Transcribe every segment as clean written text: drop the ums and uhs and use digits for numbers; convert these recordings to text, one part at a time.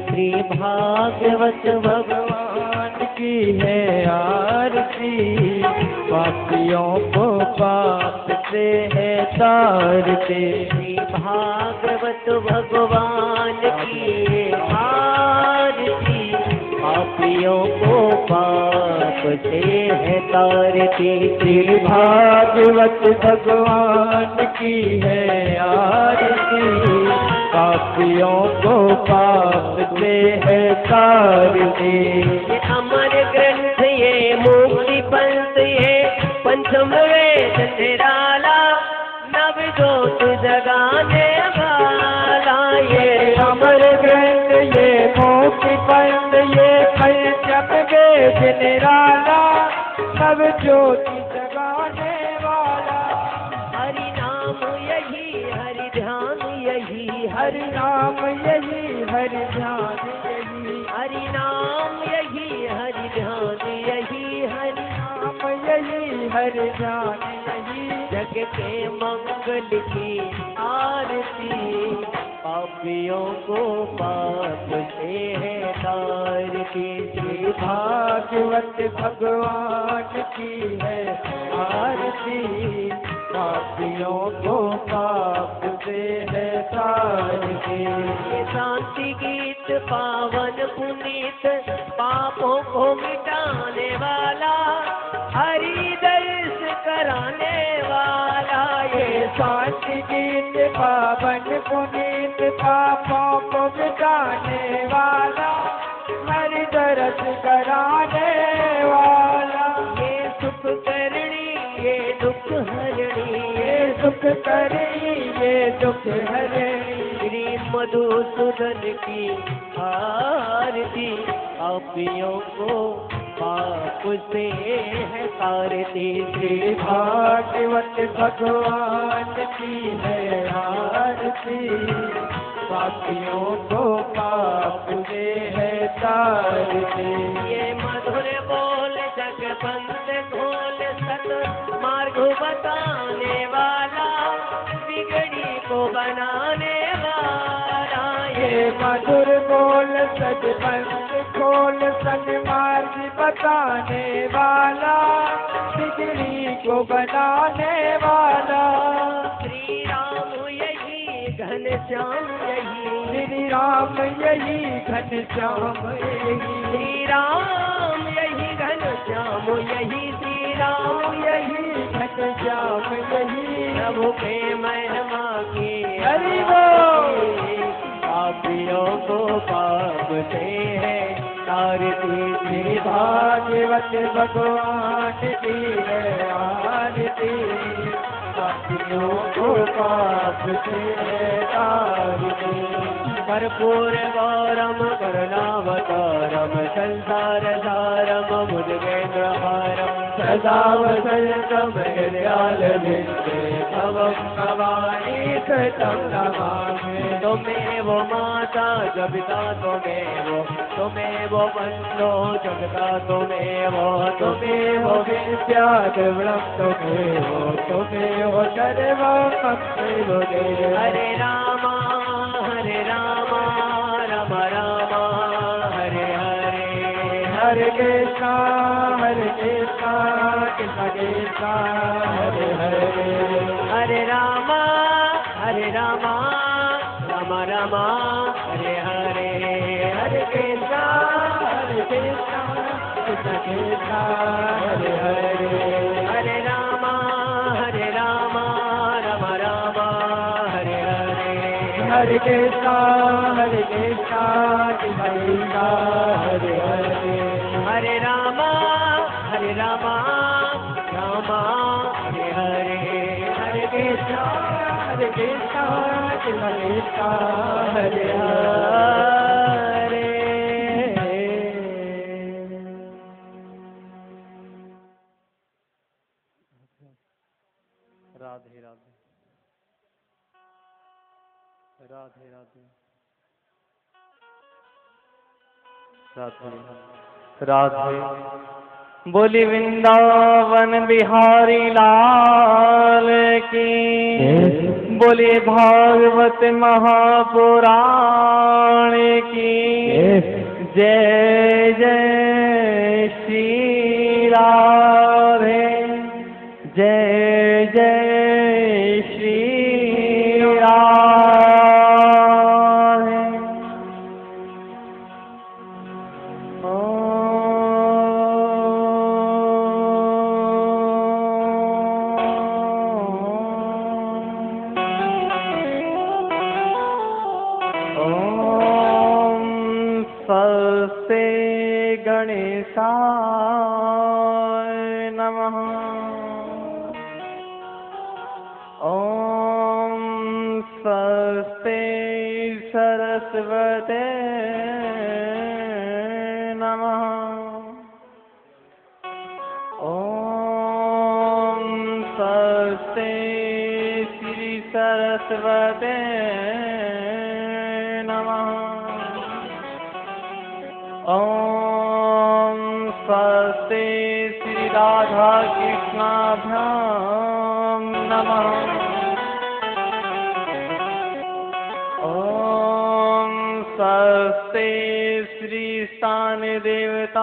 श्री भागवत भगवान की है आरती, पापियों को पाप से है तारते। श्री भागवत भगवान की है आरती, पापियों को पाप से है तारते। श्री भागवत भगवान की है आरती, पापियों को पाप से है तारते। ये अमर ग्रंथ ये मुक्ति पंथ ये पंचम वेद निराला, नव जोत जगाने वाला। ये अमर ग्रंथ ये मुक्ति पंथ ये पंचम वेद निराला, नव जोत जगाने वाला। हरि नाम यही हरि ध्यान यही, हरि नाम यही हरि ध्यान यही, हरि नाम यही हरि ध्यान यही, हरि नाम यही हरि ध्यान यही। जग के मंगल की आरती, पापियों को पाप से है तारती। श्री भागवत भगवान की है आरती, पापियों को पाप से है तारती। ये शांति गीत पावन पुनीत, पापों को मिटाने वाला, हरि दर्श कराने वाला। ये शांति गीत पावन पुनीत, पापों को मिटाने वाला, हरि दर्श कराने वाला। ये सुख करणी ये दुख हरणी, ये सुख करणी ये दुख हरणी। श्री मधुसूदन की आरती, पापियों को पाप से है तारती। श्री भागवत भगवान की है आरती, पापियों को पाप से है तारती। ये मधुर बोल जग बंद खोल, सत मार्ग बताने वाला, बिगड़ी को बनाने वाला। ये मधुर बोल सत बंद खोल, सत मार्ग बताने वाला, बिगड़ी को बनाने वाला। श्री राम यही घन श्याम यही, श्री राम यही घन श्याम यही, श्री राम यही घन श्याम यही, श्री राम यही घन श्याम यही। प्रभु के महिमा की हरि बोल, पापियों को पाप से है तारती। श्री भागवत भगवान की है आरती, पापियों को पाप से है तारती। कर्पूर गौरम करुणावतारम, संसार सारम मुद्गेन्द्रहारम, सदा वसंतम हृदयालभिष्टे, भवं भवानी कृतं नमामि। त्वमेव माता जपिता त्वमेव, त्वमेव बन्धो जगता त्वमेव, त्वमेव विद्या द्रविणं त्वमेव, त्वमेव सर्वं मम देव। हरे राम राम राम हरे हरे, हरे कृष्णा कृष्णा कृष्णा हरे हरे। हरे राम राम राम हरे हरे, हरे कृष्णा कृष्णा कृष्णा हरे हरे। हरे राम राम राम हरे हरे, हरे कृष्णा कृष्णा कृष्णा हरे हरे। हरे राम रामा रामा हरे हरे हरे कृष्णा कृष्ण कृष्ण हरे हरे। राधे राधे राधे राधे राधे राधे। बोली वृंदावन बिहारी लाल की, बोली भागवत महापुराण की जय जय श्री राधे जय जय श्री राधे। स्वस्ते गणेशाय नमः। ॐ स्वस्ते सरस्वते नमः। ॐ स्वस्ते श्री सरस्वते नमः। ॐ स्वस्ते श्री राधा कृष्णाभ्यां नमः। ॐ स्वस्ते श्री स्थान देवताभ्यो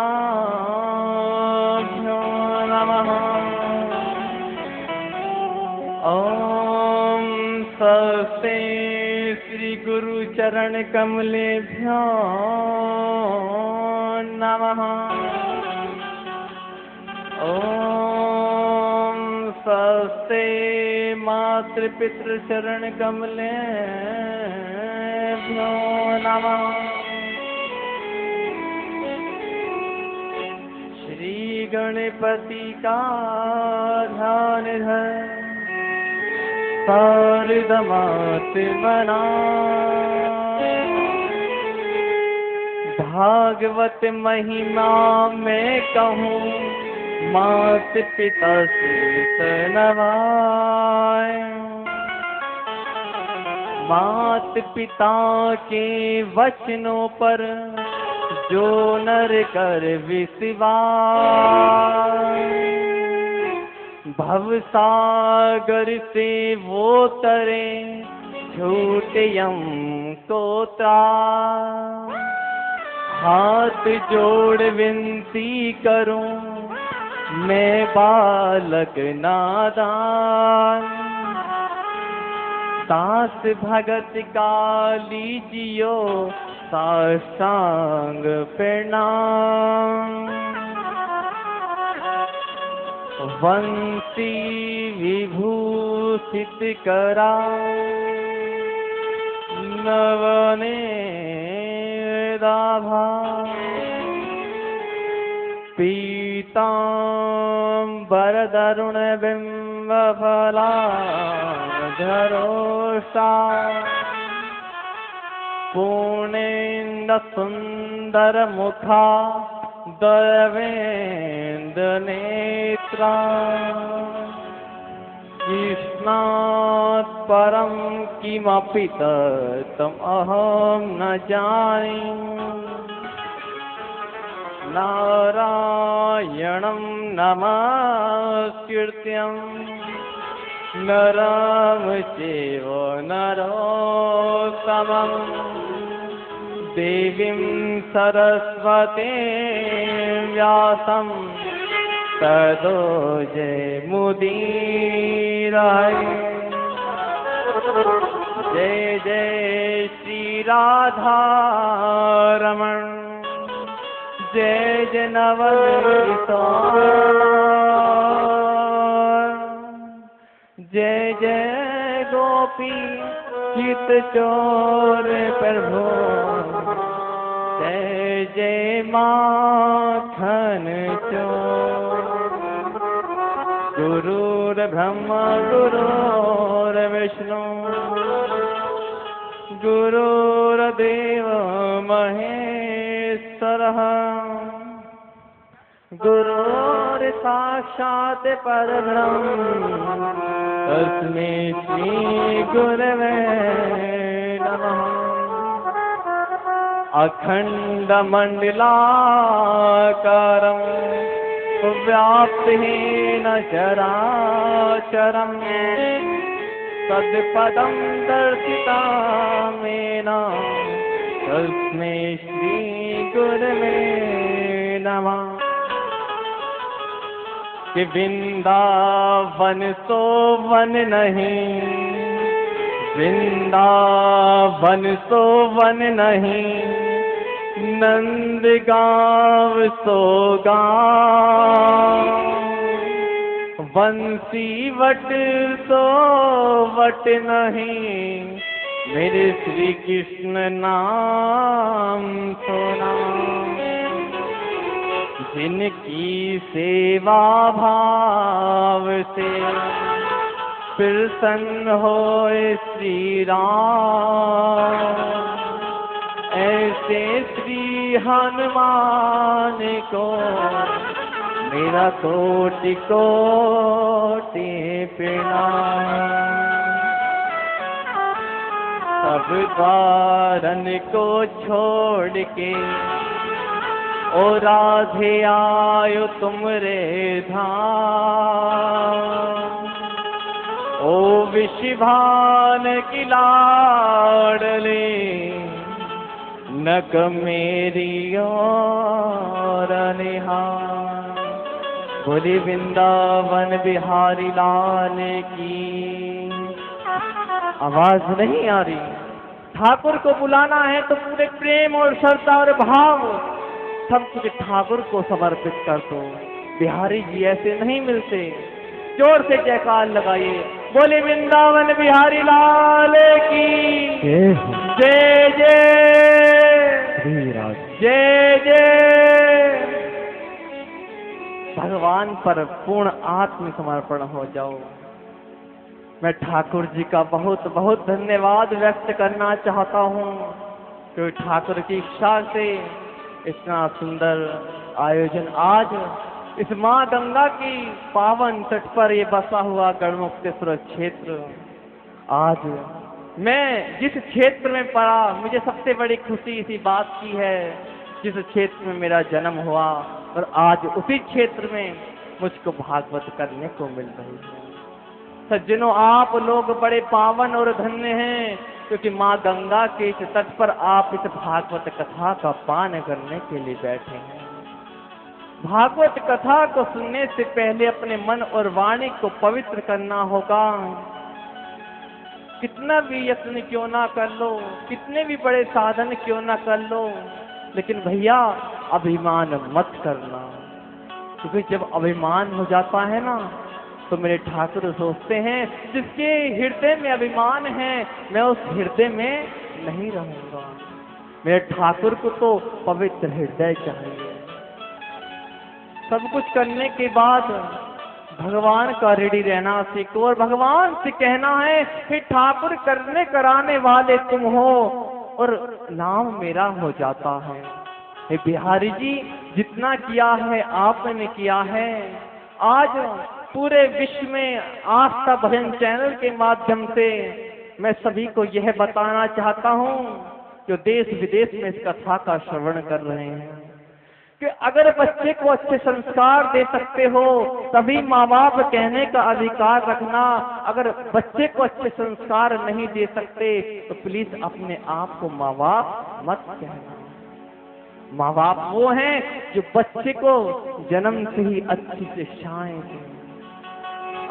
नमः। ॐ स्वस्ते श्री गुरु चरण कमलेभ्यो नमः। ॐ स्वस्ते मातृपितृ चरण कमलेभ्यो नमः। श्री गणपति का ध्यान धर शारदमात मना। भागवत महिमा में कहूँ मात पिता से नवाए। मात पिता के वचनों पर जो नर कर विश्वास, भवसागर से वो तरे झूठे यम को त्रास। हाथ जोड़ विनती करूं मैं बालक नादान। दास भगत का लीजियो साष्टांग प्रणाम। वंशी विभूषित करा नवनेदाभा। पीताम्बरदरुण बिम्बफला धरोषा। पूर्णेन्दु सुंदर मुखा दरवेन्द्र नेत्रा। कृष्णात् परं किमपि तत्त्वम् अहं न जाने। नारायणं नमस्कृत्यं नरं चैव नरोत्तमं। देवीं सरस्वतीं व्यासं ततो जयमुदीरये। जय जय श्री राधा रमण जय जय नवल जय जय गोपी चित चोर प्रभु। जय जय माखन चोर। गुरुर्ब्रह्मा गुरुर्विष्णु गुरुर्देव महेश्वरः गुरुर्साक्षात् परब्रह्म तस्मै श्री गुरवे नमः। अखण्डमण्डलाकारं व्याप्तेन चराचरं तत्पदं दर्शितामेन तस्मै श्री गुरवे नमः। कि वृंदावन सो वन नहीं, वृंदावन सो वन नहीं, नंद गाँव सो गाँव, बंसी वट सो वट नहीं, मेरे श्री कृष्ण नाम सो नाम। जिनकी सेवा भाव से प्रसन्न होए श्री राम, ऐसे श्री हनुमान को मेरा कोटि कोटि प्रणाम। सब द्वारन को छोड़ के ओ राधे आयो तुमरे धाम, ओ विषभान की लाडले नक मेरी और निहार। बोली वृंदावन बिहारी लाल की। आवाज नहीं आ रही। ठाकुर को बुलाना है तो पूरे प्रेम और श्रद्धा और भाव सब कुछ ठाकुर को समर्पित कर दो। बिहारी जी ऐसे नहीं मिलते। जोर से जयकार लगाइए। बोले वृंदावन बिहारी लाल की जय जय जय जय। भगवान पर पूर्ण आत्मसमर्पण हो जाओ। मैं ठाकुर जी का बहुत बहुत धन्यवाद व्यक्त करना चाहता हूँ क्योंकि ठाकुर की इच्छा से इतना सुंदर आयोजन आज इस माँ गंगा की पावन तट पर ये बसा हुआ गढ़मुक्तेश्वर क्षेत्र। आज मैं जिस क्षेत्र में पड़ा, मुझे सबसे बड़ी खुशी इसी बात की है जिस क्षेत्र में मेरा जन्म हुआ और आज उसी क्षेत्र में मुझको भागवत करने को मिल रही है। सज्जनों, आप लोग बड़े पावन और धन्य हैं क्योंकि माँ गंगा के इस तट पर आप इस भागवत कथा का पान करने के लिए बैठे हैं। भागवत कथा को सुनने से पहले अपने मन और वाणी को पवित्र करना होगा। कितना भी यत्न क्यों ना कर लो, कितने भी बड़े साधन क्यों ना कर लो, लेकिन भैया अभिमान मत करना, क्योंकि जब अभिमान हो जाता है ना तो मेरे ठाकुर सोचते हैं जिसके हृदय में अभिमान है मैं उस हृदय में नहीं रहूंगा। मेरे ठाकुर को तो पवित्र हृदय चाहिए। सब कुछ करने के बाद भगवान का रेडी रहना सीखो और भगवान से कहना है कि ठाकुर करने कराने वाले तुम हो और नाम मेरा हो जाता है। हे बिहारी जी, जितना किया है आपने किया है। आज पूरे विश्व में आस्था भजन चैनल के माध्यम से मैं सभी को यह बताना चाहता हूँ जो देश विदेश में इस कथा का श्रवण कर रहे हैं कि अगर बच्चे को अच्छे संस्कार दे सकते हो तभी माँ बाप कहने का अधिकार रखना। अगर बच्चे को अच्छे संस्कार नहीं दे सकते तो प्लीज अपने आप को माँ बाप मत कहना। माँ बाप वो हैं जो बच्चे को जन्म से ही अच्छी शिक्षाएं दें।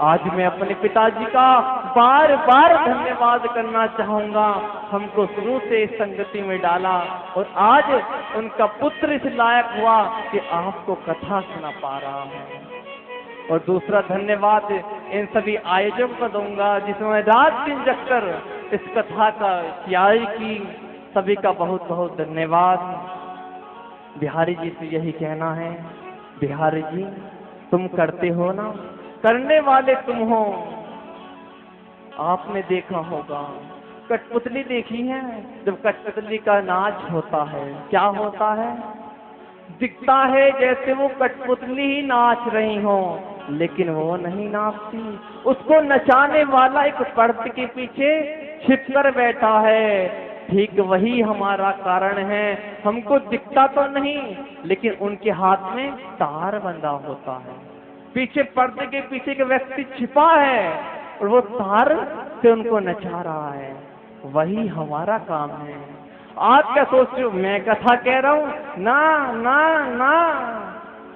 आज मैं अपने पिताजी का बार बार धन्यवाद करना चाहूंगा। हमको शुरू से इस संगति में डाला और आज उनका पुत्र इस लायक हुआ कि आपको कथा सुना पा रहा है। और दूसरा धन्यवाद इन सभी आयोजकों को दूंगा जिसमें रात दिन जगकर इस कथा का तैयारी की। सभी का बहुत बहुत धन्यवाद। बिहारी जी से यही कहना है, बिहारी जी तुम करते हो ना करने वाले तुम हो। आपने देखा होगा, कठपुतली देखी है? जब कठपुतली का नाच होता है, क्या होता है? दिखता है जैसे वो कठपुतली ही नाच रही हो, लेकिन वो नहीं नाचती। उसको नचाने वाला एक पर्दे के पीछे छिपकर बैठा है। ठीक वही हमारा कारण है, हमको दिखता तो नहीं, लेकिन उनके हाथ में तार बंधा होता है। पीछे पर्दे के पीछे के व्यक्ति छिपा है और वो तार से उनको नचा रहा है। वही हमारा काम है। आप क्या सोच रहे हो मैं कथा कह रहा हूँ? ना ना ना,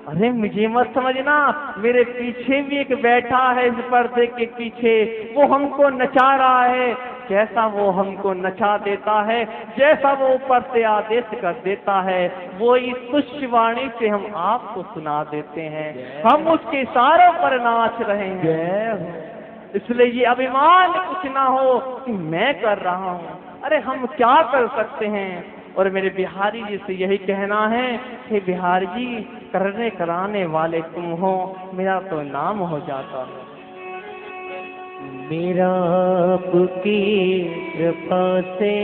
अरे मुझे मत समझना, मेरे पीछे भी एक बैठा है इस पर्दे के पीछे, वो हमको नचा रहा है। जैसा वो हमको नचा देता है, जैसा वो ऊपर से आदेश कर देता है, वो इस तुच्छ वाणी से हम आपको सुना देते हैं। हम उसके इशारों पर नाच रहे हैं। इसलिए ये अभिमान कुछ ना हो कि मैं कर रहा हूँ। अरे हम क्या कर सकते हैं? और मेरे बिहारी जी से यही कहना है कि बिहारी जी, करने कराने वाले तुम हो, मेरा तो नाम हो जाता है। मेरा आपकी कृपा से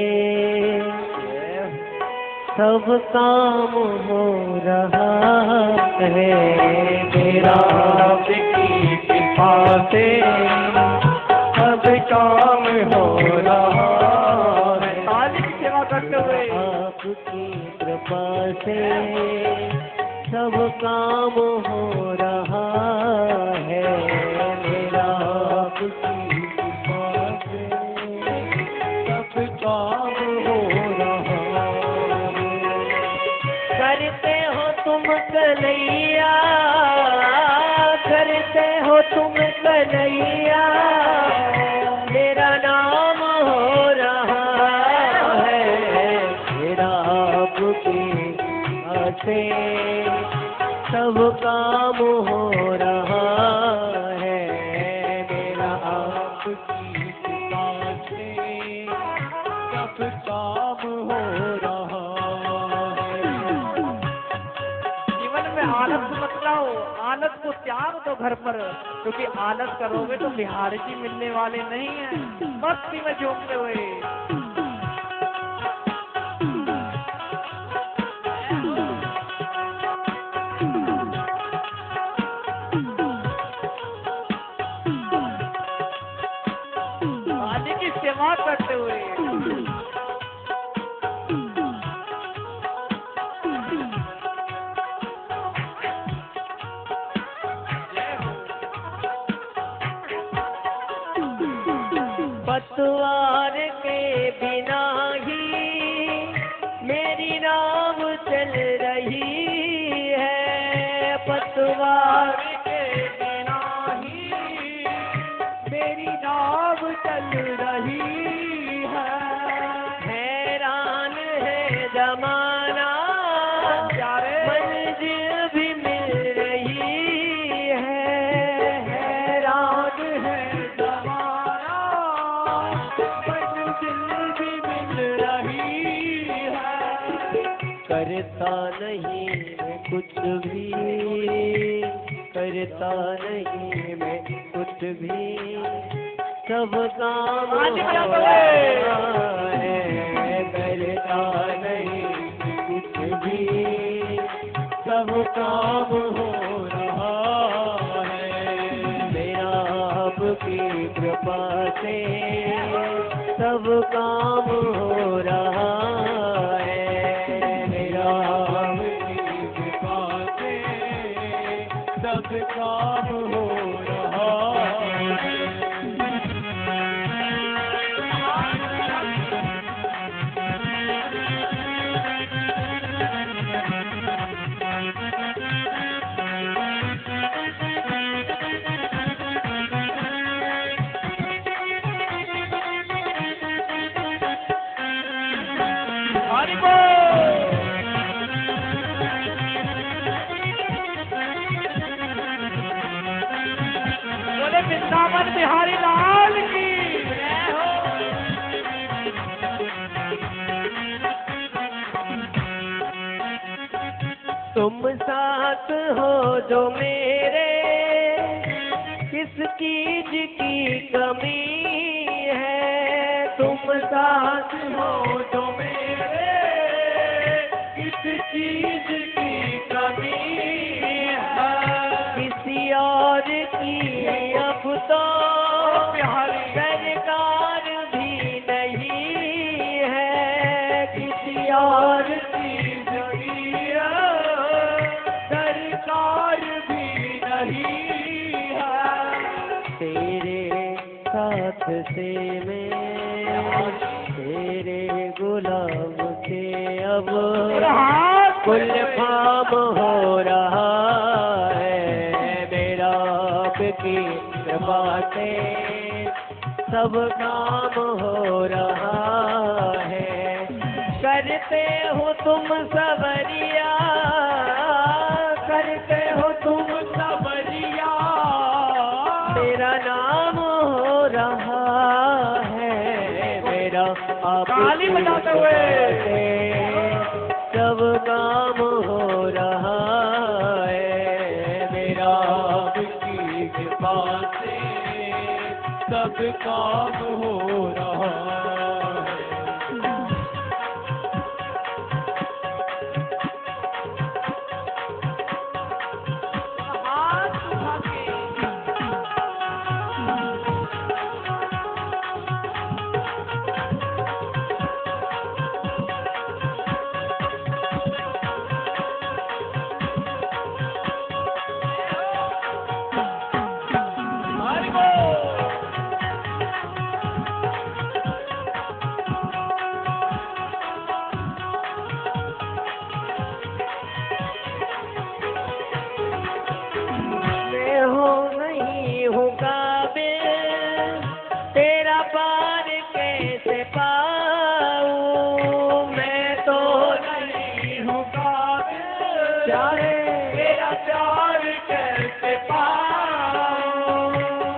सब काम हो रहा है। मेरा आपकी कृपा से सब काम हो रहा है। ताली की सेवा करते हुए आपकी कृपा से सब काम हो रहा है। मेरा आपकी कृपा से सब काम हो रहा है। करते हो तुम कन्हैया, करते हो तुम कन्हैया, मेरा नाम हो रहा है। मेरा आपकी से सब काम हो रहा है। मेरा आपकी कृपा से सब काम हो रहा है। जीवन में आलस मत लाओ, आलस को त्याग दो घर पर, क्योंकि आलस करोगे तो बिहारी जी मिलने वाले नहीं हैं। मस्ती में झूमते हुए आदि की सेवा करते हुए पतवार के बिना ही मेरी नाव चल रही है। पतवार के बिना ही मेरी नाव चल रही है। हैरान है जमाना, मंजिल भी मिल रही है। हैरान है जमाना, मंजिल भी मिल रही है। करता नहीं मैं कुछ भी, करता नहीं मैं कुछ भी, सब काम हो रहा है। करता नहीं कुछ भी, सब काम हो रहा है। मेरा आपकी कृपा से सब काम हो रहा है। मेरा आपकी कृपा से सब काम हो रहा है। बोले वृंदावन बिहारी लाल की। तुम साथ हो जो मेरे, किस चीज की कमी है, तुम साथ हो तो मेरे, किस चीज की कमी है, किसी और की अब तो सरकार भी नहीं है, किसी और चीज की सरकार भी नहीं है। तेरे साथ से मैं तेरे गुलाम से अब कुल काम हो रहा है, मेरा आपकी कृपा से सब काम हो रहा है। करते हो तुम सबरिया, करते हो तुम सबरिया, मेरा नाम हो रहा है, मेरा ताली बजाते हुए सब काम हो रहा है, मेरा आपकी कृपा से सब काम हो रहा है। हाथ उठा के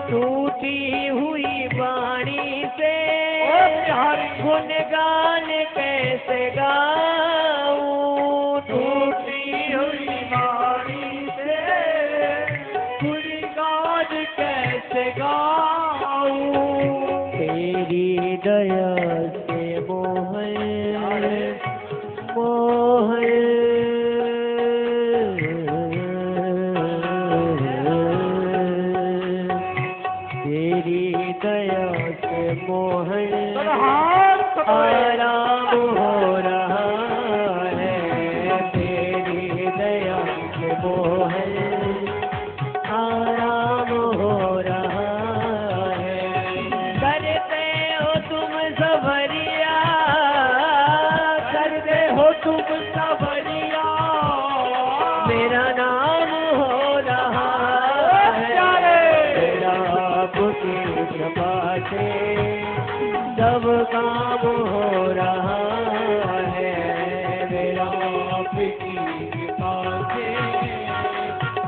टूटी हुई वाणी से गुणगान कैसे गाऊं, टूटी हुई वाणी से गुणगान कैसे गाऊं। तेरी दया से मोहन मोहन दया से मोहन आराम हो रहा है, तेरी दया से मोहन आराम हो रहा है। करते हो तुम सबरिया, करते हो तुम सबरिया, मेरा नाम हो रहा है, मेरा आपकी कृपा से सब काम हो रहा है, मेरा आपकी कृपा से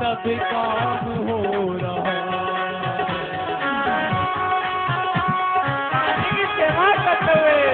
सब काम हो रहा है। सेवा करते हुए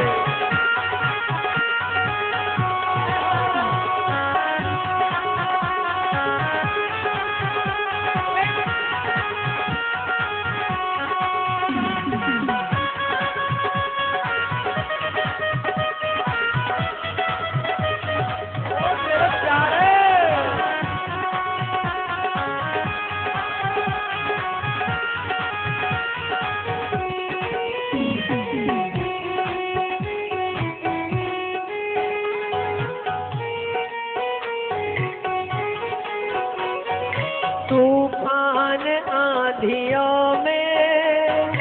तूफान आंधियों में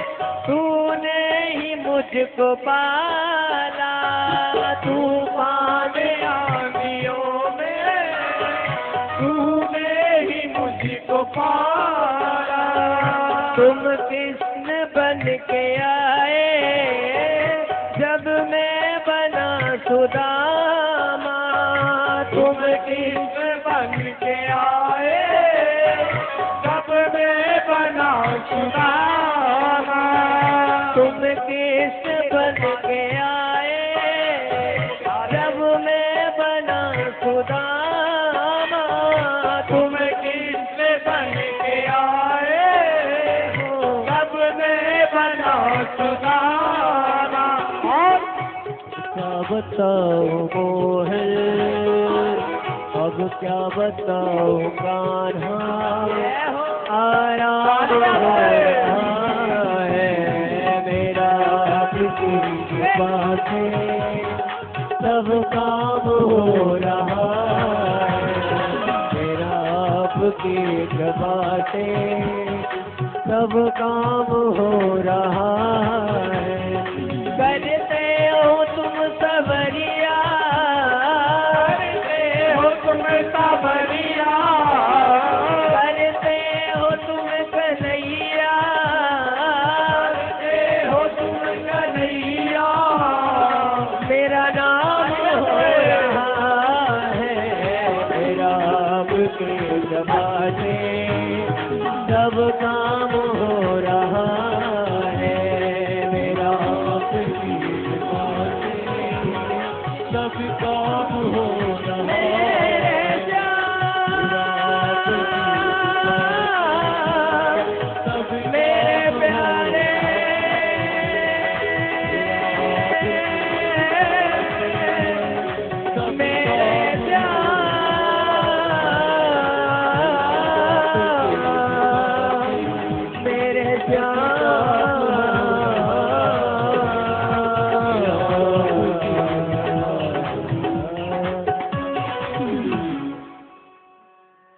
तूने ही मुझको पाला, तूफान आंधियों में तूने ही मुझको पाला। तुम कृष्ण बन के आए जब मैं बना सुदामा, तुम कृष्ण बन के आए जब मैं बना सुदामा, तुम कृष्ण बन के आए जब मैं बना सुदामा, तुम कृष्ण बन के आए बताओ मोहन, अब क्या बताओ कान्हा, आराम हो रहा है मेरा आपकी कृपा से, सब काम हो रहा है मेरा आपकी कृपा से, सब काम हो रहा है। करते हो तुम सबरिया, करते हो तुम सबरिया, करते हो तुम कन्हैया, करते हो तुम कन्हैया, मेरा नाम हो रहा है मेरा आपके कृपा से, सब काम हो रहा है मेरा आपकी कृपा से, सब काम हो रहा है मेरा आपकी कृपा से, सब मेरे प्यारे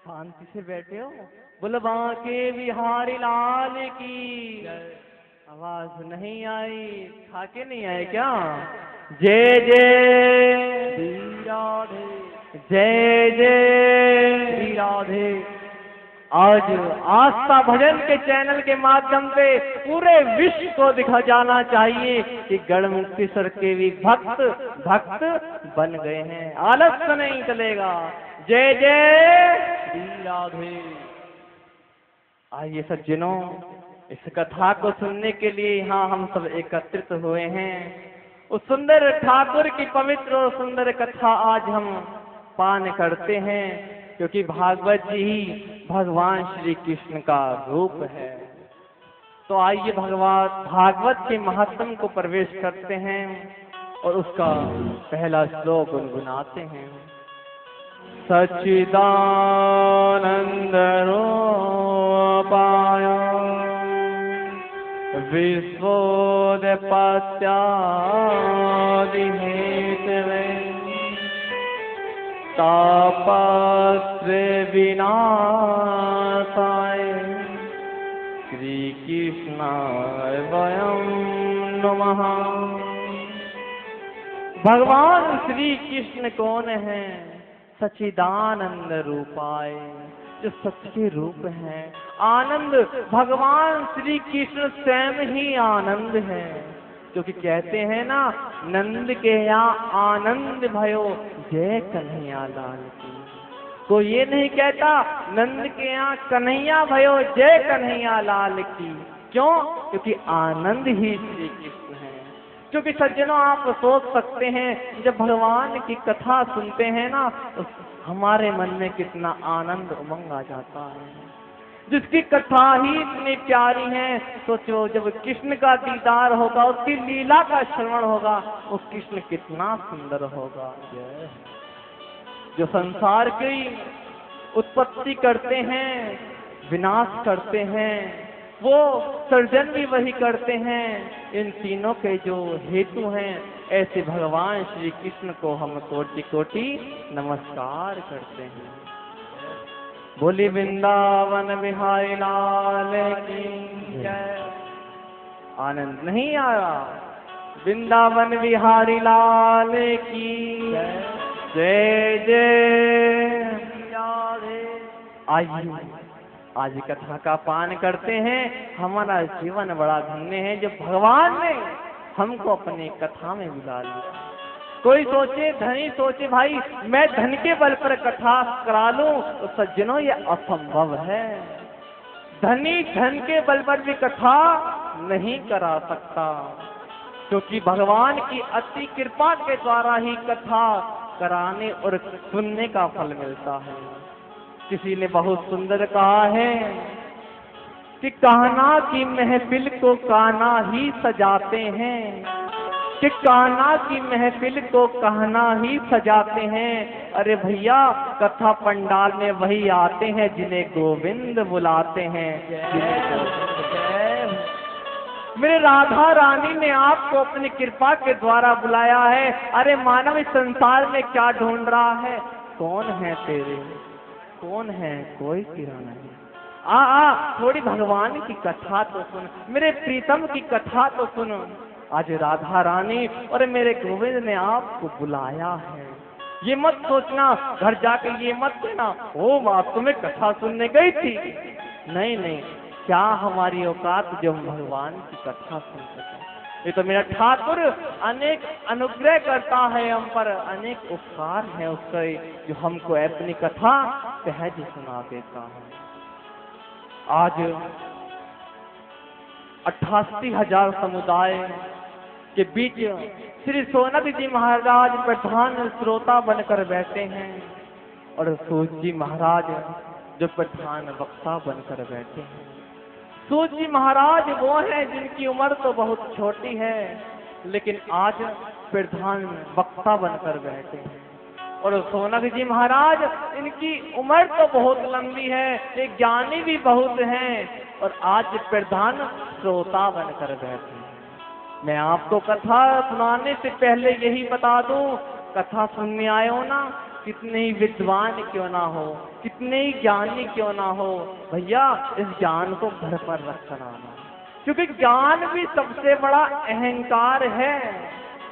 शांति से बैठे हो। बुलवा के बिहारी लाल की आवाज नहीं आई, खाके नहीं आए क्या? जय जय राधे, जय जय राधे। आज आस्था भजन के चैनल के माध्यम से पूरे विश्व को दिखा जाना चाहिए कि गढ़मुक्तेश्वर के भी भक्त भक्त बन गए हैं, आलस्य नहीं चलेगा। जय जय राधे। आइए सज्जनों, इस कथा को सुनने के लिए यहाँ हम सब एकत्रित हुए हैं। उस सुंदर ठाकुर की पवित्र और सुंदर कथा आज हम पान करते हैं, क्योंकि भागवत जी ही भगवान श्री कृष्ण का रूप है। तो आइए भागवत के महत्व को प्रवेश करते हैं और उसका पहला श्लोक गुनगुनाते हैं। सच्चिदानंद रूपाय विश्वोदपत्यादिहेतवे तापत्रय विनाशाय श्री कृष्णाय वयं नमः। भगवान श्री कृष्ण कौन है? सच्चिदानंद रूपाय, जो सत्य के रूप है। आनंद, भगवान श्री कृष्ण स्वयं ही आनंद है, क्योंकि कहते हैं ना, नंद के यहाँ आनंद भयो जय कन्हैया लाल की। कोई ये नहीं कहता नंद के यहाँ कन्हैया भयो जय कन्हैया लाल की। क्यों? क्योंकि आनंद ही श्री कृष्ण है। क्योंकि सज्जनों, आप सोच सकते हैं जब भगवान की कथा सुनते हैं ना, तो हमारे मन में कितना आनंद उमंग आ जाता है। जिसकी कथा ही इतनी प्यारी है, सोचो जब कृष्ण का दीदार होगा, उसकी लीला का श्रवण होगा, वो कृष्ण कितना सुंदर होगा। जो संसार की उत्पत्ति करते हैं, विनाश करते हैं, वो सृजन भी वही करते हैं। इन तीनों के जो हेतु हैं, ऐसे भगवान श्री कृष्ण को हम कोटि कोटि नमस्कार करते हैं। बोली वृंदावन बिहारी लाल की जय। आनंद नहीं आया? वृंदावन बिहारी लाल की जय जय। आइए आज कथा का पान करते हैं। हमारा जीवन बड़ा धन्य है जो भगवान ने हमको अपनी कथा में बुला लिया। कोई सोचे, धनी सोचे भाई मैं धन के बल पर कथा करा लूं, तो सज्जनों ये असंभव है। धनी धन के बल पर भी कथा नहीं करा सकता, क्योंकि भगवान की अति कृपा के द्वारा ही कथा कराने और सुनने का फल मिलता है। किसी ने बहुत सुंदर कहा है कि कहना की महफिल को काना ही सजाते हैं, कि कान्हा की महफिल को कहना ही सजाते हैं। अरे भैया कथा पंडाल में वही आते हैं जिन्हें गोविंद बुलाते हैं। मेरे राधा रानी ने आपको अपनी कृपा के द्वारा बुलाया है। अरे मानव इस संसार में क्या ढूंढ रहा है? कौन है तेरे, कौन है? कोई तेरा नहीं। आ थोड़ी भगवान की कथा तो सुन, मेरे प्रीतम की कथा तो सुन। आज राधा रानी और मेरे गोविंद ने आपको बुलाया है। ये मत सोचना घर जाके ये मत कहना ओ बात तुम्हें कथा सुनने गई थी। नहीं नहीं, क्या हमारी औकात जो हम भगवान की कथा सुन सके। ये तो मेरा ठाकुर अनेक अनुग्रह करता है हम पर, अनेक उपकार है उसका जो हमको अपनी कथा सहज सुना देता है। आज 88,000 समुदाय के बीच श्री सोनक जी महाराज प्रधान श्रोता बनकर बैठे हैं और सूत जी महाराज जो प्रधान वक्ता बनकर बैठे हैं। सूत जी महाराज वो हैं जिनकी उम्र तो बहुत छोटी है लेकिन आज प्रधान वक्ता बनकर बैठे हैं। और सोनक जी महाराज इनकी उम्र तो बहुत लंबी है, एक ज्ञानी भी बहुत हैं और आज प्रधान श्रोता बनकर बैठे हैं। मैं आपको कथा सुनाने से पहले यही बता दूं, कथा सुनने आए हो ना, कितने ही विद्वान क्यों ना हो, कितने ही ज्ञानी क्यों ना हो, भैया इस ज्ञान को घर पर रख कर आना, क्योंकि ज्ञान भी सबसे बड़ा अहंकार है,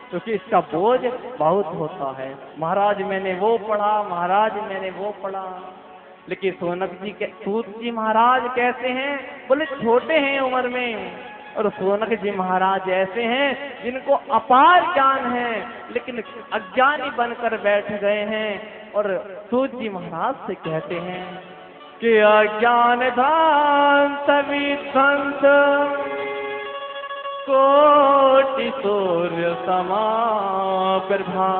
क्योंकि इसका बोझ बहुत होता है। महाराज मैंने वो पढ़ा, महाराज मैंने वो पढ़ा। लेकिन सोनक जी के सूत जी महाराज कैसे हैं? बोले छोटे हैं उम्र में, और सोनक जी महाराज ऐसे हैं जिनको अपार ज्ञान है लेकिन अज्ञानी बनकर बैठ गए हैं। और सूत जी महाराज से कहते हैं कि अज्ञान धाम सभी संत कोटि सूर्य समा प्रभा,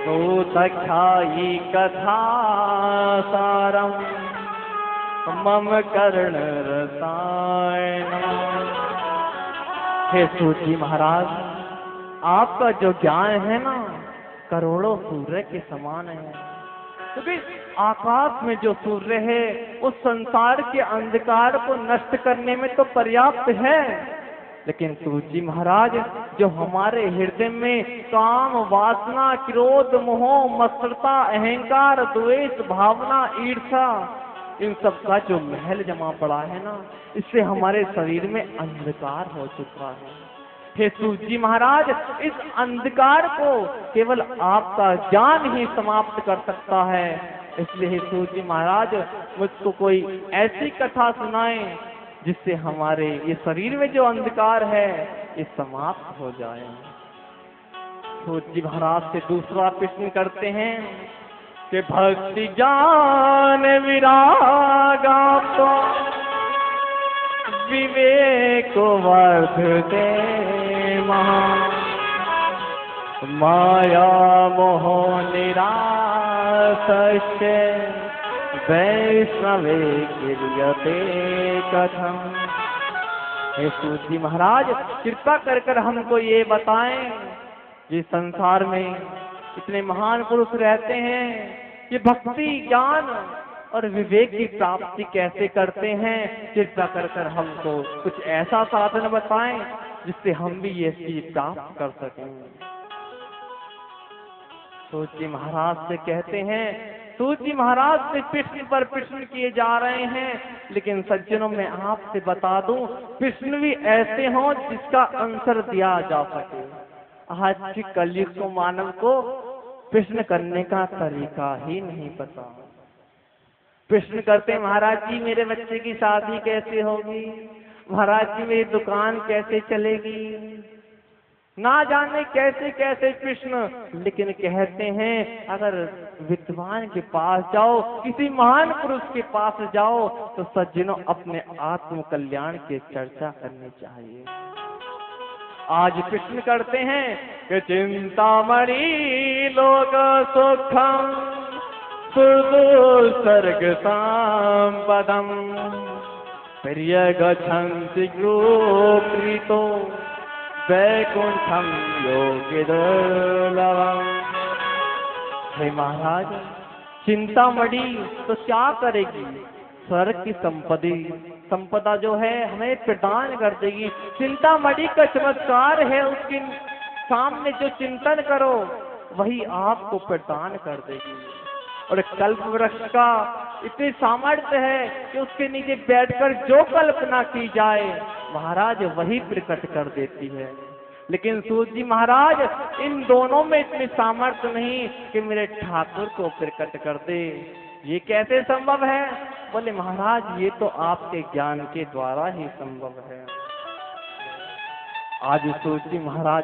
तो तख्यायी कथा सारम मम कर्ण रसायन। हे सूत जी महाराज, आपका जो ज्ञान है ना करोड़ों सूर्य के समान है, क्योंकि आकाश में जो सूर्य है उस संसार के अंधकार को नष्ट करने में तो पर्याप्त है। लेकिन सूत जी महाराज जो हमारे हृदय में काम वासना क्रोध मोह मत्सरता अहंकार द्वेष भावना ईर्षा इन सब का जो महल जमा पड़ा है ना, इससे हमारे शरीर में अंधकार हो चुका है। हे सूत जी महाराज, इस अंधकार को केवल आपका ज्ञान ही समाप्त कर सकता है। इसलिए हे सूत जी महाराज, मुझको कोई ऐसी कथा सुनाएं जिससे हमारे ये शरीर में जो अंधकार है ये समाप्त हो जाए। सूत जी महाराज से दूसरा प्रश्न करते हैं कि भक्ति ज्ञान विरागा तो विवेक वर्धते महा, माया मोह निरासस्य वैष्णवे क्रियते कथम। हे सूत जी महाराज, कृपा कर कर हमको ये बताएं, जिस संसार में इतने महान पुरुष रहते हैं, ये भक्ति ज्ञान और विवेक की प्राप्ति कैसे करते हैं? कृपा कर कर हमको कुछ ऐसा साधन बताएं जिससे हम भी ये चीज प्राप्त कर सकें। सूत जी महाराज से कहते हैं, सूत जी महाराज से प्रश्न पर प्रश्न किए जा रहे हैं, लेकिन सज्जनों में आपसे बता दूं, प्रश्न भी ऐसे हों जिसका आंसर दिया जा सके। आज के कलयुग को मानव को प्रश्न करने का तरीका ही नहीं पता। प्रश्न करते महाराज जी मेरे बच्चे की शादी कैसे होगी, महाराज जी मेरी दुकान कैसे चलेगी, ना जाने कैसे कैसे प्रश्न। लेकिन कहते हैं अगर विद्वान के पास जाओ, किसी महान पुरुष के पास जाओ, तो सज्जनों अपने आत्म कल्याण की चर्चा करनी चाहिए। आज प्रश्न करते हैं कि चिंतामणि लोक सुखम सुदुर्सर्ग संपदम प्रिय गच्छन्ति गृहीतो वैकुंठम योगी दुर्लभम। हे महाराज, चिंतामणि तो क्या करेगी? स्वर्ग की संपदा जो है हमें प्रदान कर देगी। चिंतामणि का चमत्कार है, उसके सामने जो चिंतन करो वही आपको प्रदान कर देगी। और कल्प वृक्ष का इतनी सामर्थ्य है कि उसके नीचे बैठकर जो कल्पना की जाए महाराज वही प्रकट कर देती है। लेकिन सूत जी महाराज, इन दोनों में इतनी सामर्थ्य नहीं कि मेरे ठाकुर को प्रकट कर दे। ये कैसे संभव है? बोले महाराज, ये तो आपके ज्ञान के द्वारा ही संभव है। आज सूत जी महाराज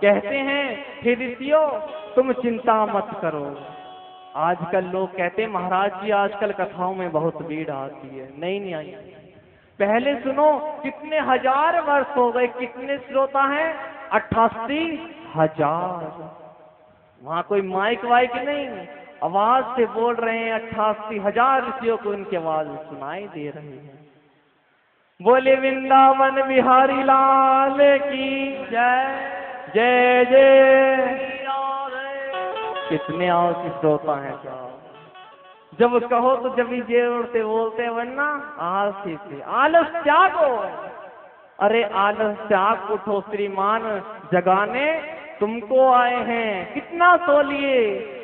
कहते हैं, हे ऋषियों, तुम चिंता मत करो। आजकल लोग कहते हैं महाराज जी आजकल कथाओं में बहुत भीड़ आती है। नहीं आई। पहले सुनो, कितने हजार वर्ष हो गए, कितने श्रोता हैं? 88,000। वहां कोई माइक वाइक नहीं, आवाज से बोल रहे हैं। 88,000 ऋषियों को उनकी आवाज सुनाई दे रही है। बोले वृंदावन बिहारी लाल की जय जय जय। कितने और की श्रोता है साहब? जब कहो तो जब ही जोर से बोलते, वरना आलसी से आलस त्यागो। अरे आलस त्याग उठो, श्रीमान जगाने तुमको आए हैं। कितना सो लिए?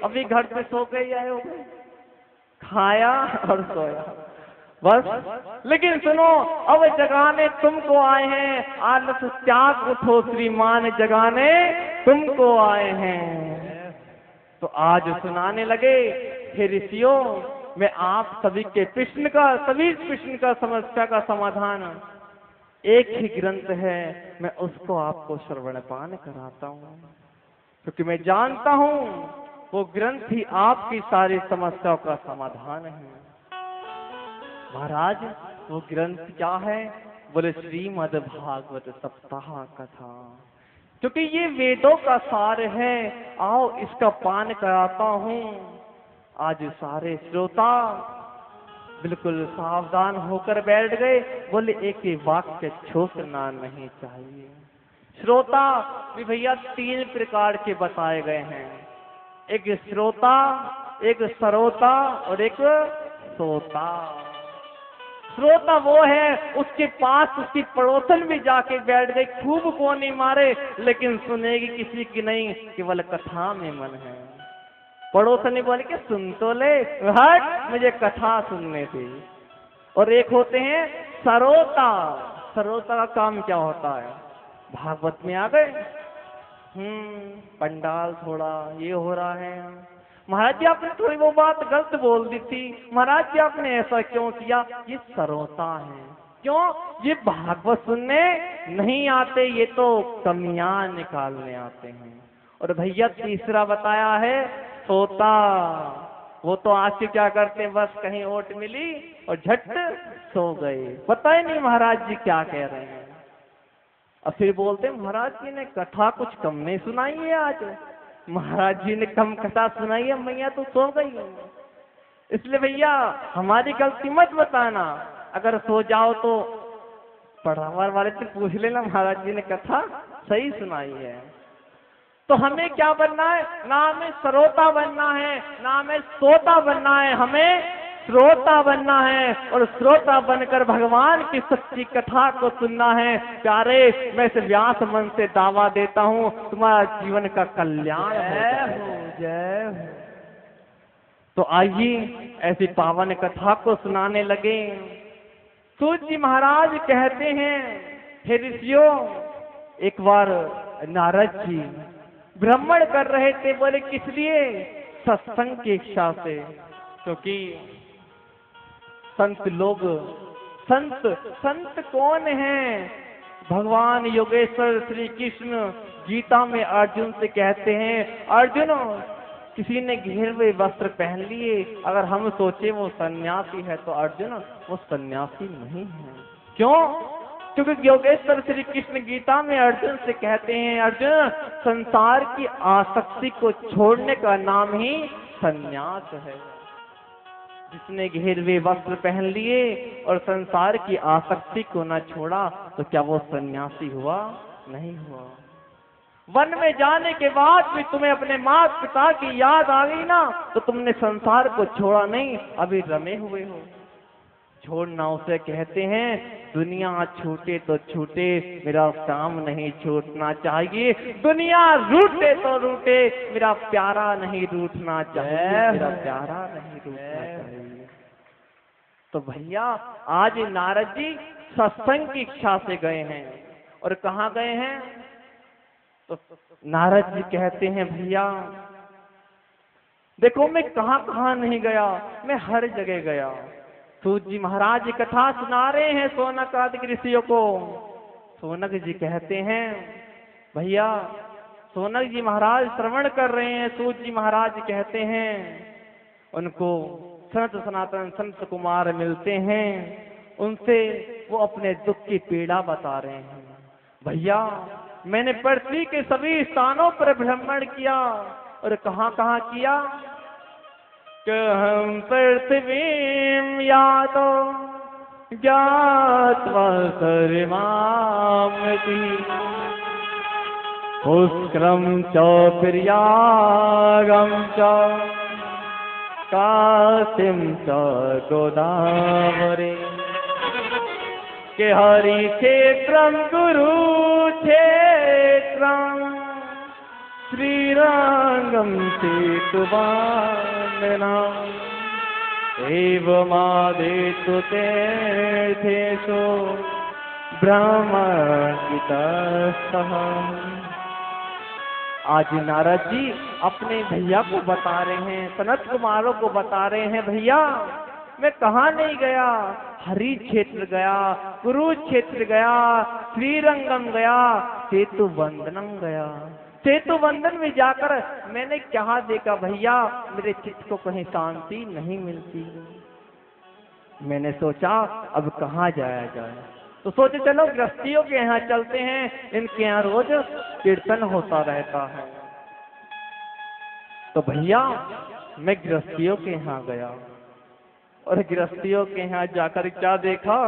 अभी घर पे सो के आए हो, खाया और सोया बस। लेकिन सुनो, अब जगाने तुमको आए हैं। आलस त्याग उठो, श्रीमान जगाने तुमको आए हैं। तो आज सुनाने लगे, हे ऋषियों, मैं आप सभी प्रश्न का समस्या का समाधान एक ही ग्रंथ है, मैं उसको आपको श्रवणपान कराता हूँ, क्योंकि मैं जानता हूँ वो ग्रंथ ही आपकी सारी समस्याओं का समाधान है। महाराज, वो ग्रंथ क्या है? बोले श्रीमद् भागवत सप्ताह कथा, क्योंकि ये वेदों का सार है। आओ इसका पान कराता हूँ। आज सारे श्रोता बिल्कुल सावधान होकर बैठ गए। बोले एक ही वाक्य छोड़ना नहीं चाहिए। श्रोता भी भैया 3 प्रकार के बताए गए हैं। एक श्रोता, एक सरोता और एक सोता। श्रोता वो है, उसके पास उसकी पड़ोसन भी जाके बैठ गई, खूब कोनी मारे, लेकिन सुनेगी किसी की नहीं, केवल कथा में मन है। पड़ोसन बोले कि सुन तो ले, हट मुझे कथा सुनने थी। और एक होते हैं सरोता। सरोता का काम क्या होता है? भागवत में आ गए, पंडाल थोड़ा ये हो रहा है, महाराज जी आपने थोड़ी वो बात गलत बोल दी थी, महाराज जी आपने ऐसा क्यों किया। ये सरोता है। क्यों? ये भागवत सुनने नहीं आते, ये तो कमियां निकालने आते हैं। और भैया तीसरा बताया है सोता। वो तो आज से क्या करते, बस कहीं ओट मिली और झट सो गए, पता ही नहीं महाराज जी क्या कह रहे हैं। और फिर बोलते महाराज जी ने कथा कुछ कम नहीं सुनाई है आज, महाराज जी ने कम कथा सुनाई है, मैया तो सो गई है। इसलिए भैया हमारी गलती मत बताना, अगर सो जाओ तो पढ़ावर वाले से पूछ लेना, महाराज जी ने कथा सही सुनाई है। तो हमें क्या बनना है? ना हमें श्रोता बनना है, ना हमें सोता बनना है, हमें श्रोता बनना है। और श्रोता बनकर भगवान की सच्ची कथा को सुनना है। प्यारे, मैं इस व्यास मन से दावा देता हूँ, तुम्हारा जीवन का कल्याण हो। जय हो। तो आइए ऐसी पावन कथा को सुनाने लगे। सूत जी महाराज कहते हैं, हे ऋषियों, एक बार नारद जी भ्रमण कर रहे थे। बोले किस लिए? सत्संग की इच्छा से, क्योंकि संत लोग, संत कौन हैं? भगवान योगेश्वर श्री कृष्ण गीता में अर्जुन से कहते हैं, अर्जुन किसी ने घेरवे वस्त्र पहन लिए, अगर हम सोचे वो सन्यासी है तो अर्जुन वो सन्यासी नहीं है। क्यों? क्योंकि योगेश्वर श्री कृष्ण गीता में अर्जुन से कहते हैं, अर्जुन संसार की आसक्ति को छोड़ने का नाम ही संन्यास है। जिसने घेरवे वस्त्र पहन लिए और संसार की आसक्ति को न छोड़ा तो क्या वो सन्यासी हुआ? नहीं हुआ। वन में जाने के बाद भी तुम्हें अपने माता पिता की याद आ गई ना, तो तुमने संसार को छोड़ा नहीं, अभी रमे हुए हो। छोड़ना उसे कहते हैं, दुनिया छूटे तो छूटे, मेरा काम नहीं छूटना चाहिए। दुनिया रूठे तो रूठे, मेरा प्यारा नहीं रूठना चाहिए, मेरा प्यारा नहीं रूठना चाहिए। तो भैया आज नारद जी सत्संग की इच्छा से गए हैं। और कहाँ गए हैं? तो नारद जी कहते हैं, भैया देखो मैं कहाँ कहाँ नहीं गया, मैं हर जगह गया। सूत जी महाराज कथा सुना रहे हैं सोनक आदि ऋषियों को। सोनक जी कहते हैं, भैया सोनक जी महाराज श्रवण कर रहे हैं। सूत जी महाराज कहते हैं, उनको संत सनातन संत कुमार मिलते हैं, उनसे वो अपने दुख की पीड़ा बता रहे हैं। भैया मैंने पृथ्वी के सभी स्थानों पर भ्रमण किया। और कहाँ कहाँ किया? कि हम पृथ्वी यातो ज्ञात्वा सर्वमामति पुष्करम च प्रियागम च काशीं च गोदावरी के हरि क्षेत्रम कुरुक्षेत्रम श्रीरंगम सेतुवानना एवमादेतु तीर्थेषु ब्रह्मणितः। आज नारद जी अपने भैया को बता रहे हैं, सनत कुमारों को बता रहे हैं, भैया मैं कहाँ नहीं गया, हरि क्षेत्र गया, कुरुक्षेत्र गया, श्रीरंगम गया, सेतु वंदनम गया। सेतु वंदन में जाकर मैंने क्या देखा भैया, मेरे चित्त को कहीं शांति नहीं मिलती। मैंने सोचा अब कहाँ जाया जाए, तो सोचे चलो गृहस्थियों के यहाँ चलते हैं, इनके यहाँ रोज कीर्तन होता रहता है। तो भैया मैं गृहस्थियों के यहाँ गया और गृहस्थियों के यहाँ जाकर क्या देखा,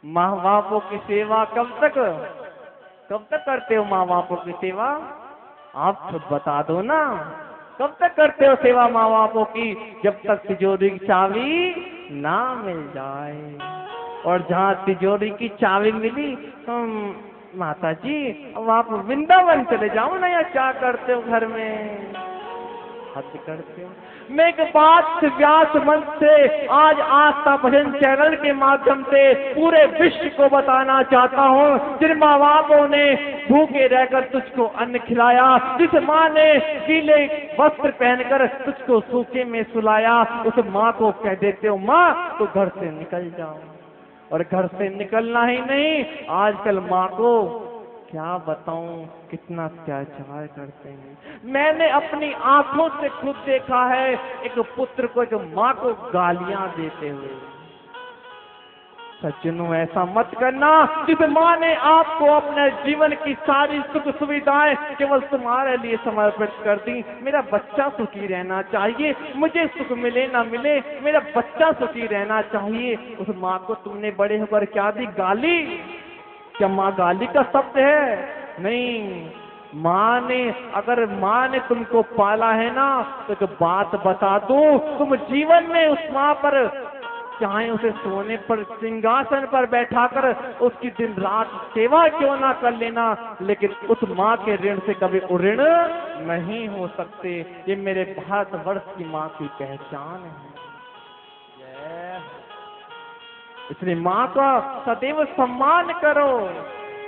माँ बापों की सेवा कब तक करते हो? माँ बापों की सेवा आप खुद बता दो ना, कब तक करते हो सेवा माँ बापों की? जब तक तिजोरी की चाबी ना मिल जाए। और जहाँ तिजोरी की चाबी मिली, माता जी अब आप वृंदावन चले जाओ ना, या क्या करते हो घर में? हद करते हो। मैं एक बात व्यास मंच से आज आस्था भजन चैनल के माध्यम से पूरे विश्व को बताना चाहता हूँ, जिन माँ बापों ने भूखे रहकर तुझको अन्न खिलाया, जिस माँ ने गीले वस्त्र पहनकर तुझको सूखे में सुलाया, उस माँ को कह देते हो माँ तो घर से निकल जाओ। और घर से निकलना ही नहीं, आजकल माँ को क्या बताऊं कितना अत्याचार करते हैं। मैंने अपनी आंखों से खुद देखा है एक पुत्र को, एक माँ को गालियां देते हुए। सज्जनों ऐसा मत करना, जिस माँ ने आपको अपने जीवन की सारी सुख सुविधाएं केवल तुम्हारे लिए समर्पित कर दी। मेरा बच्चा सुखी रहना चाहिए, मुझे सुख मिले ना मिले, मेरा बच्चा सुखी रहना चाहिए। उस माँ को तुमने बड़े होकर क्या दी? गाली। क्या माँ गाली का शब्द है? नहीं। माँ ने, अगर माँ ने तुमको पाला है ना, तो एक बात बता दूं, तुम जीवन में उस माँ पर, चाहे उसे सोने पर सिंहासन पर बैठाकर उसकी दिन रात सेवा क्यों ना कर लेना, लेकिन उस माँ के ऋण से कभी ऋण नहीं हो सकते। ये मेरे भारतवर्ष की माँ की पहचान है। इसलिए माँ का सदैव सम्मान करो।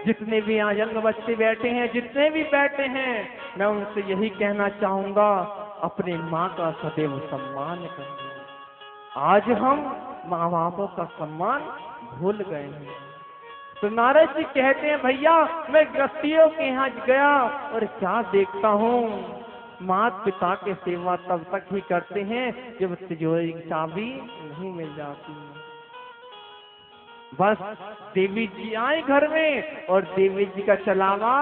जितने भी यहाँ यंग बच्चे बैठे हैं, जितने भी बैठे हैं, मैं उनसे यही कहना चाहूंगा, अपनी माँ का सदैव सम्मान करो। आज हम माँ बापों का सम्मान भूल गए हैं। तो नारद जी कहते हैं भैया मैं गृहस्थियों के यहाँ गया और क्या देखता हूँ, माता पिता के सेवा तब तक ही करते हैं जब तिजोरी की चाबी नहीं मिल जाती। बस देवी जी आए घर में और देवी जी का चलावा